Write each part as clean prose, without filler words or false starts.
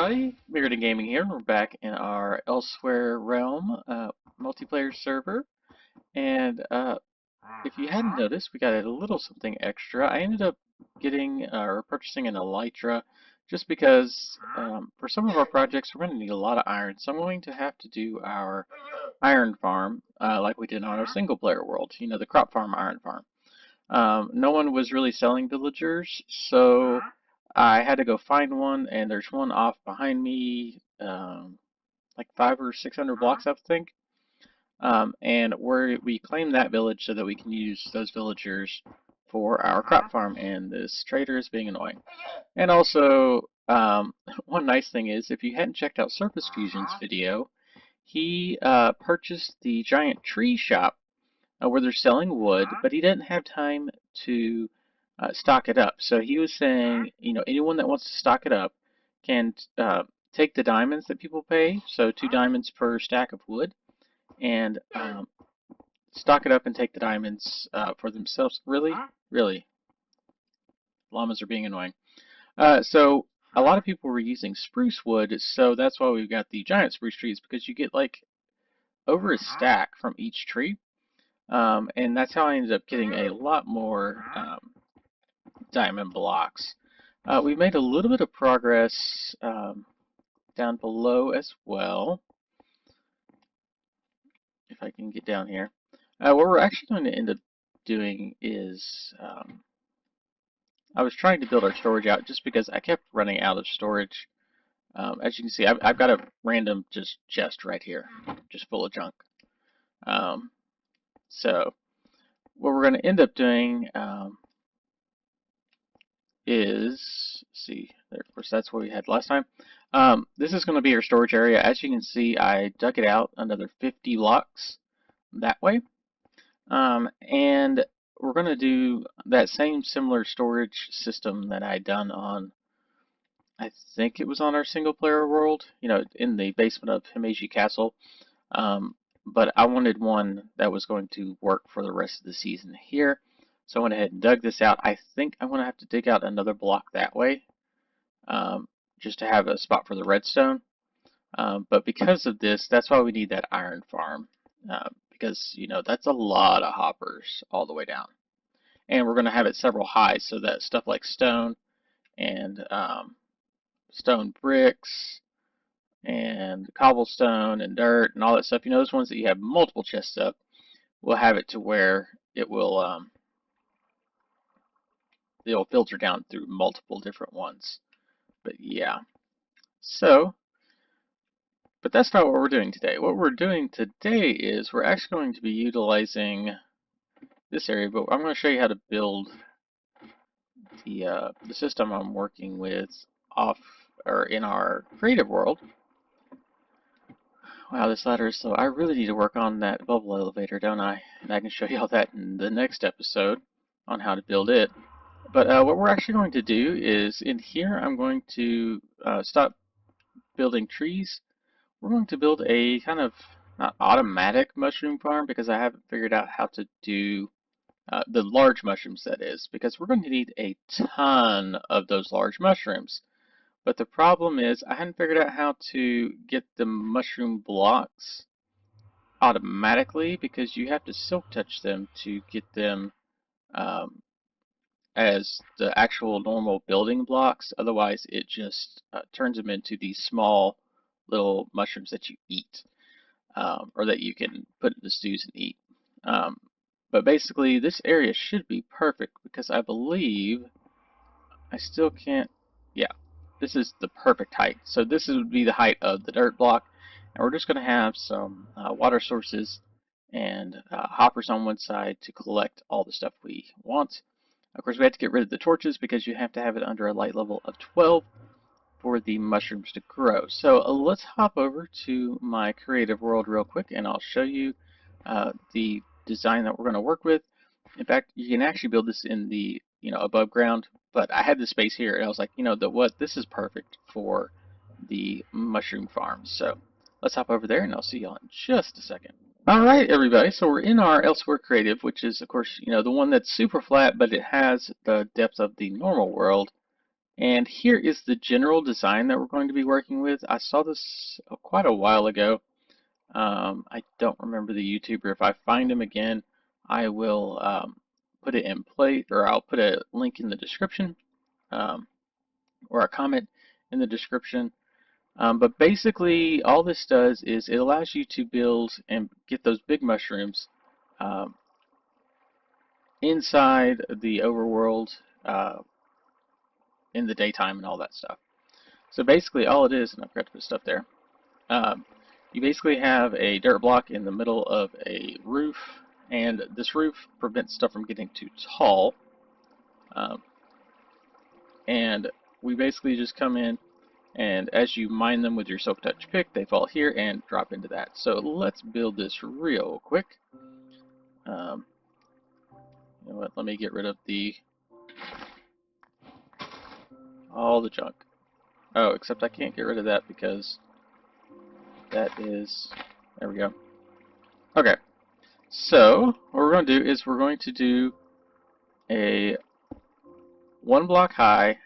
everybody, Mirrored Gaming here. We're back in our Elsewhere Realm multiplayer server, and if you hadn't noticed, we got a little something extra. I ended up getting or purchasing an elytra just because for some of our projects we're going to need a lot of iron, so I'm going to have to do our iron farm like we did on our single player world. You know, the crop farm, iron farm. No one was really selling villagers, so I had to go find one, and there's one off behind me, like 500 or 600 blocks, I think. And we claim that village so that we can use those villagers for our crop farm, and this trader is being annoying. And also, one nice thing is, if you hadn't checked out Surface Fusion's video, he purchased the giant tree shop where they're selling wood, but he didn't have time to stock it up. So he was saying, you know, anyone that wants to stock it up can take the diamonds that people pay, so 2 diamonds per stack of wood, and stock it up and take the diamonds for themselves. Really? Really? Llamas are being annoying. So a lot of people were using spruce wood, so that's why we've got the giant spruce trees, because you get like over a stack from each tree. And that's how I ended up getting a lot more diamond blocks. We made a little bit of progress down below as well. If I can get down here. What we're actually going to end up doing is I was trying to build our storage out just because I kept running out of storage. As you can see, I've got a random just chest right here, just full of junk. So what we're going to end up doing is, see, there, of course, that's what we had last time. This is going to be our storage area. As you can see, I dug it out another 50 blocks that way. And we're going to do that same similar storage system that I done on, I think it was on our single player world, you know, in the basement of Himeji Castle. But I wanted one that was going to work for the rest of the season here. So I went ahead and dug this out. I think I'm going to have to dig out another block that way, just to have a spot for the redstone. But because of this, that's why we need that iron farm, because, you know, that's a lot of hoppers all the way down. And we're going to have it several highs, so that stuff like stone and stone bricks and cobblestone and dirt and all that stuff, you know, those ones that you have multiple chests of, we'll have it to where it will it'll filter down through multiple different ones. But yeah, so, but that's not what we're doing today. What we're doing today is we're actually going to be utilizing this area, but I'm going to show you how to build the system I'm working with off or in our creative world. Wow, this ladder is slow. I really need to work on that bubble elevator, don't I? And I can show you all that in the next episode on how to build it. But what we're actually going to do is in here I'm going to stop building trees. We're going to build a kind of not automatic mushroom farm, because I haven't figured out how to do the large mushrooms, that is, because we're going to need a ton of those large mushrooms. But the problem is I hadn't figured out how to get the mushroom blocks automatically, because you have to silk touch them to get them as the actual normal building blocks. Otherwise, it just turns them into these small little mushrooms that you eat, or that you can put in the stews and eat. But basically, this area should be perfect, because I believe I still can't. Yeah, this is the perfect height. So this would be the height of the dirt block, and we're just going to have some water sources and hoppers on one side to collect all the stuff we want. Of course, we have to get rid of the torches, because you have to have it under a light level of 12 for the mushrooms to grow. So let's hop over to my creative world real quick, and I'll show you the design that we're going to work with. In fact, you can actually build this in the, you know, above ground, but I had the space here, and I was like, you know, this is perfect for the mushroom farm. So let's hop over there, and I'll see y'all in just a second. Alright, everybody, so we're in our Elsewhere Creative, which is, of course, you know, the one that's super flat, but it has the depth of the normal world. And here is the general design that we're going to be working with. I saw this quite a while ago. I don't remember the YouTuber. If I find him again, I will put it in place, or I'll put a link in the description, um, or a comment in the description. But basically, all this does is it allows you to build and get those big mushrooms um, inside the overworld in the daytime and all that stuff. So basically, all it is, and I forgot to put stuff there. Um, you basically have a dirt block in the middle of a roof, and this roof prevents stuff from getting too tall. Um, and we basically just come in, and as you mine them with your Silk Touch pick, they fall here and drop into that. So let's build this real quick. Um, you know what? Let me get rid of all the junk. Oh, except I can't get rid of that because that is, there we go. Okay, so what we're going to do is we're going to do a 1 block high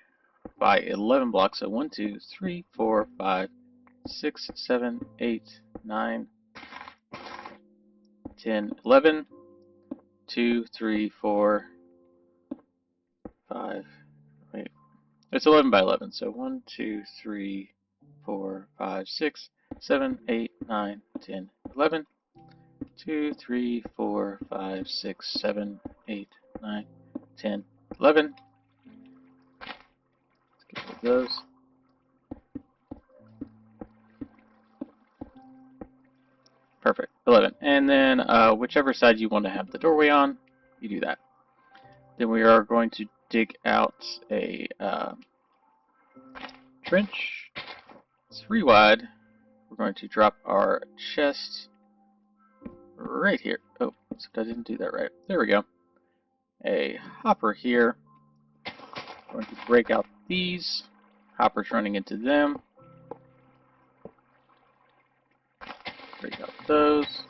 by 11 blocks. So 1, 2, 3, 4, 5, 6, 7, 8, 9, 10, 11, 2, 3, 4, 5, wait. It's 11 by 11. So 1, 2, 3, 4, 5, 6, 7, 8, 9, 10, 11. 2, 3, 4, 5, 6, 7, 8, 9, 10, 11. Let's get rid of those. Perfect, 11. And then whichever side you want to have the doorway on, you do that. Then we are going to dig out a trench. It's 3 wide. We're going to drop our chest right here. Oh, except I didn't do that right. There we go. A hopper here. We're going to break out these. Hoppers running into them. Break out those.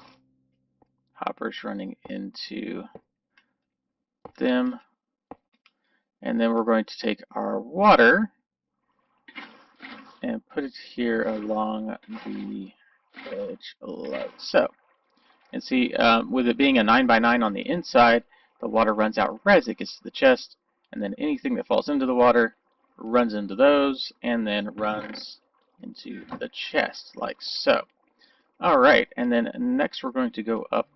Hoppers running into them. And then we're going to take our water and put it here along the edge below. So, and see, with it being a 9 by 9 on the inside, the water runs out right as it gets to the chest, and then anything that falls into the water runs into those, and then runs into the chest, like so. Alright, and then next we're going to go up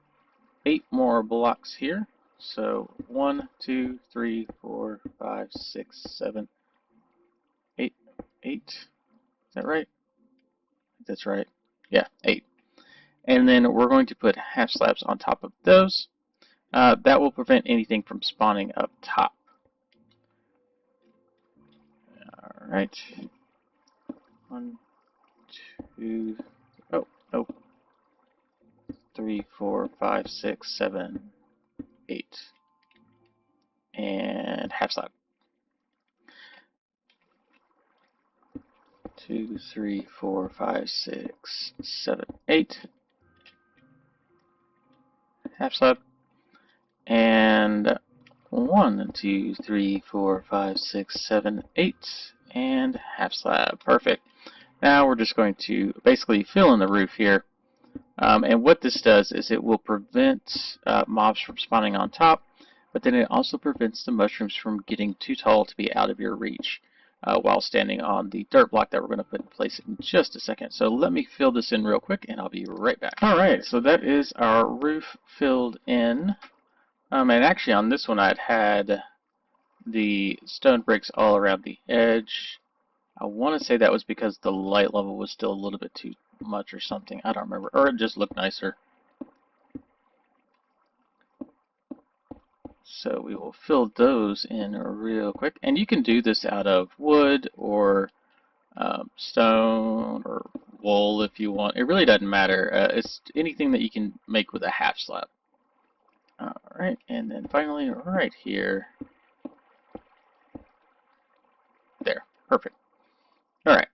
8 more blocks here. So 1, 2, 3, 4, 5, 6, 7, 8. 8. Is that right? I think that's right. Yeah, 8. And then we're going to put half slabs on top of those. That will prevent anything from spawning up top. Alright. 1, 2, oh, oh. 3, 4, 5, 6, 7, 8. And half slab. 2, 3, 4, 5, 6, 7, 8. Half slab. And 1, 2, 3, 4, 5, 6, 7, 8. And half slab. Perfect. Now we're just going to basically fill in the roof here. And what this does is it will prevent mobs from spawning on top, but then it also prevents the mushrooms from getting too tall to be out of your reach while standing on the dirt block that we're going to put in place in just a second. So let me fill this in real quick and I'll be right back. Alright, so that is our roof filled in. And actually on this one I'd had the stone bricks all around the edge. I want to say that was because the light level was still a little bit too much or something. I don't remember. Or it just looked nicer. So we will fill those in real quick. And you can do this out of wood or stone or wool if you want. It really doesn't matter. It's anything that you can make with a half slab. Alright, and then finally right here. There. Perfect. Alright.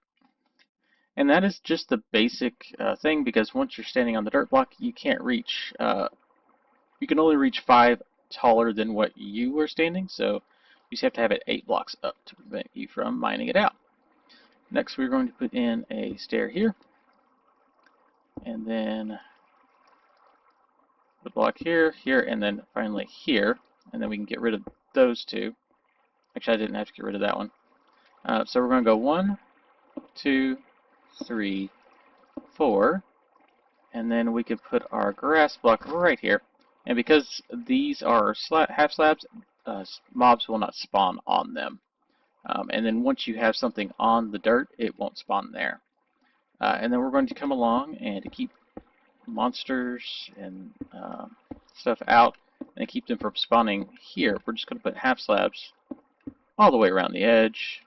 And that is just the basic thing, because once you're standing on the dirt block, you can't reach, you can only reach 5 taller than what you were standing, so You just have to have it 8 blocks up to prevent you from mining it out. Next, we're going to put in a stair here, and then the block here, here, and then finally here, and then we can get rid of those two. Actually, I didn't have to get rid of that one. So we're going to go 1, 2, 3, 4, and then we can put our grass block right here. And because these are half slabs, mobs will not spawn on them. And then once you have something on the dirt, it won't spawn there. And then we're going to come along and to keep monsters and stuff out and keep them from spawning here, we're just going to put half slabs all the way around the edge.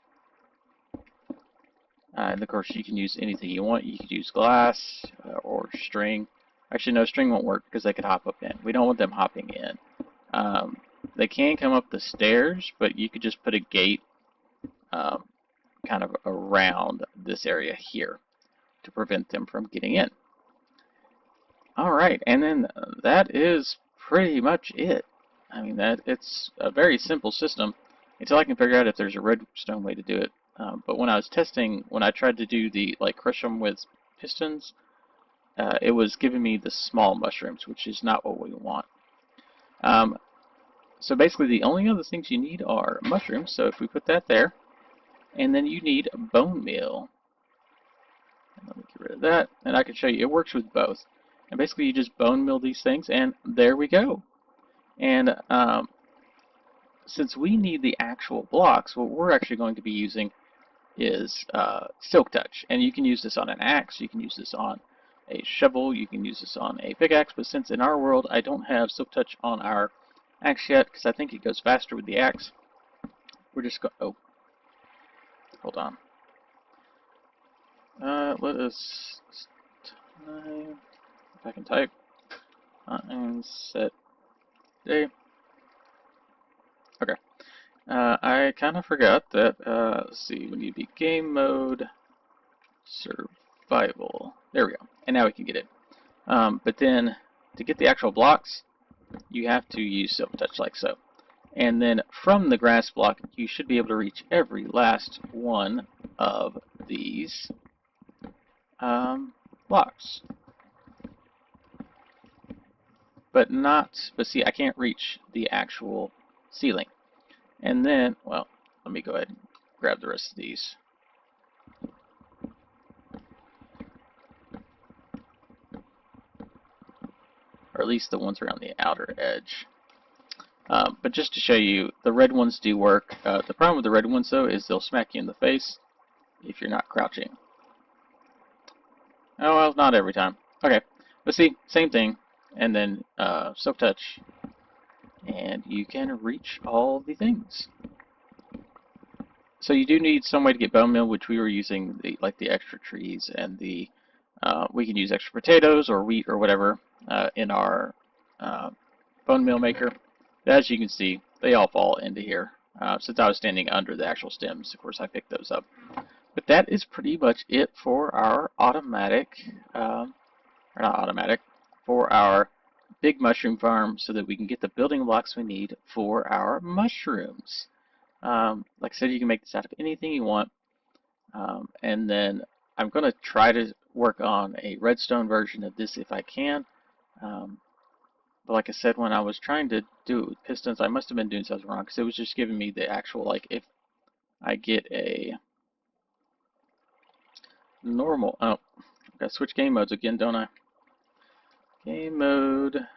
And of course, you can use anything you want. You could use glass or string. Actually, no, string won't work because they could hop up in. We don't want them hopping in. They can come up the stairs, but you could just put a gate kind of around this area here to prevent them from getting in. Alright, and then that is pretty much it. I mean, it's a very simple system until I can figure out if there's a redstone way to do it. But when I was testing, when I tried to do the, like, crush them with pistons, it was giving me the small mushrooms, which is not what we want. So basically the only other things you need are mushrooms, so if we put that there, and then you need bone meal. Let me get rid of that, and I can show you, it works with both. And basically you just bone meal these things, and there we go. And since we need the actual blocks, what we're actually going to be using is Silk Touch. And you can use this on an axe, you can use this on a shovel, you can use this on a pickaxe, but since in our world I don't have Silk Touch on our axe yet, because I think it goes faster with the axe, we're just going, oh, hold on. Let us time, if I can type, and set day. Okay. I kind of forgot that, let's see, we need to be game mode, survival. There we go. And now we can get it. But then, to get the actual blocks, you have to use Silk Touch like so. And then from the grass block, you should be able to reach every last one of these blocks. But see, I can't reach the actual ceiling. And then, well, let me go ahead and grab the rest of these. Or at least the ones around the outer edge. But just to show you, the red ones do work. The problem with the red ones, though, is they'll smack you in the face if you're not crouching. Oh, well, not every time. Okay, but see, same thing. And then Silk Touch, and you can reach all the things. So you do need some way to get bone meal, which we were using like the extra trees and the we can use extra potatoes or wheat or whatever in our bone meal maker. But as you can see, they all fall into here. Since I was standing under the actual stems, of course, I picked those up. But that is pretty much it for our automatic, or not automatic, for our big mushroom farm so that we can get the building blocks we need for our mushrooms. Like I said, you can make this out of anything you want. And then I'm going to try to work on a redstone version of this if I can. But like I said, when I was trying to do it with pistons, I must have been doing something wrong because it was just giving me the actual, like, if I get a normal, oh, I've got to switch game modes again, don't I? Game mode,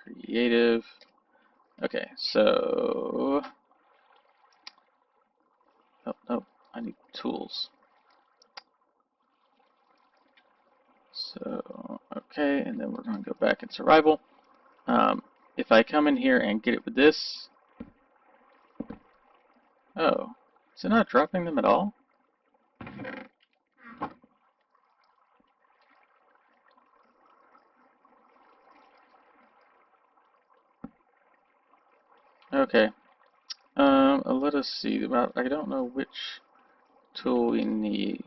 creative. Okay, so, oh, I need tools. So, okay, and then we're going to go back in survival. If I come in here and get it with this, oh, is it not dropping them at all? Okay. Let us see. I don't know which tool we need.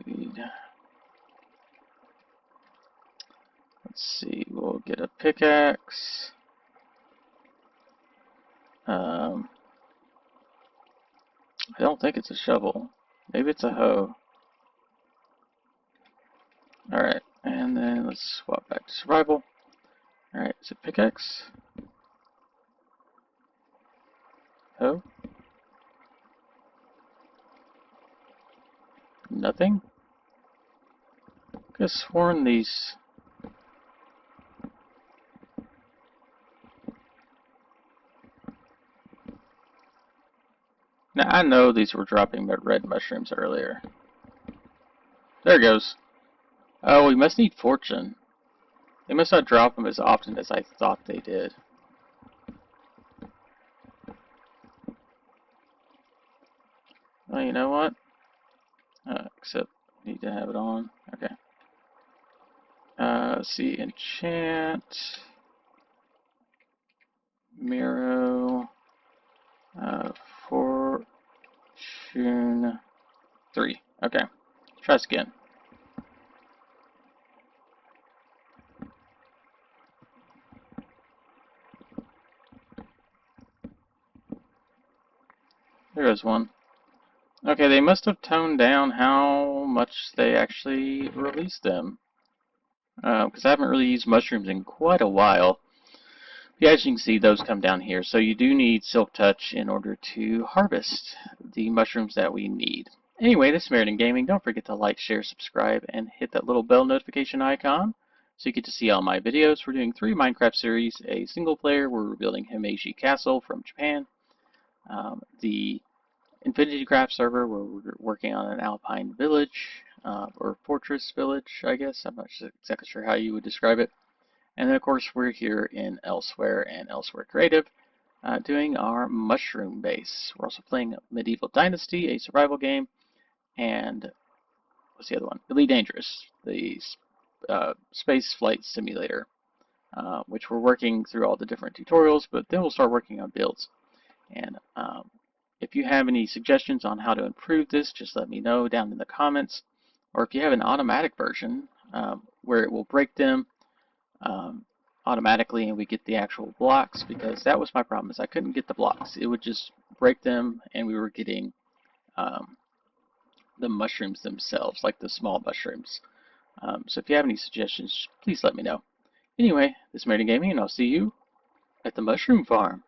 Let's see. We'll get a pickaxe. don't think it's a shovel. Maybe it's a hoe. Alright, and then let's swap back to survival. Alright, is it pickaxe? Hoe? Nothing? Could have sworn these... Now, I know these were dropping red mushrooms earlier. There it goes. Oh, we must need fortune. They must not drop them as often as I thought they did. Well, you know what? Except, need to have it on. Okay. Let's see, enchant. Miro. Fortune 3. Okay. Try this again. There is one. Okay, they must have toned down how much they actually released them. Because I haven't really used mushrooms in quite a while. Yeah, as you can see, those come down here. So you do need Silk Touch in order to harvest the mushrooms that we need. Anyway, this is Meriden Gaming. Don't forget to like, share, subscribe, and hit that little bell notification icon so you get to see all my videos. We're doing 3 Minecraft series, a single player where we're building Himeji Castle from Japan, the Infinity Craft server where we're working on an alpine village, or fortress village, I guess. I'm not exactly sure how you would describe it. And then, of course, we're here in Elsewhere and Elsewhere Creative, doing our mushroom base. We're also playing Medieval Dynasty, a survival game, and what's the other one? Elite Dangerous, the space flight simulator, which we're working through all the different tutorials, but then we'll start working on builds. And if you have any suggestions on how to improve this, just let me know down in the comments. Or if you have an automatic version where it will break them automatically and we get the actual blocks, because that was my problem, is I couldn't get the blocks. It would just break them and we were getting the mushrooms themselves, like the small mushrooms. So if you have any suggestions, please let me know. Anyway, this is Meriden Gaming, and I'll see you at the mushroom farm.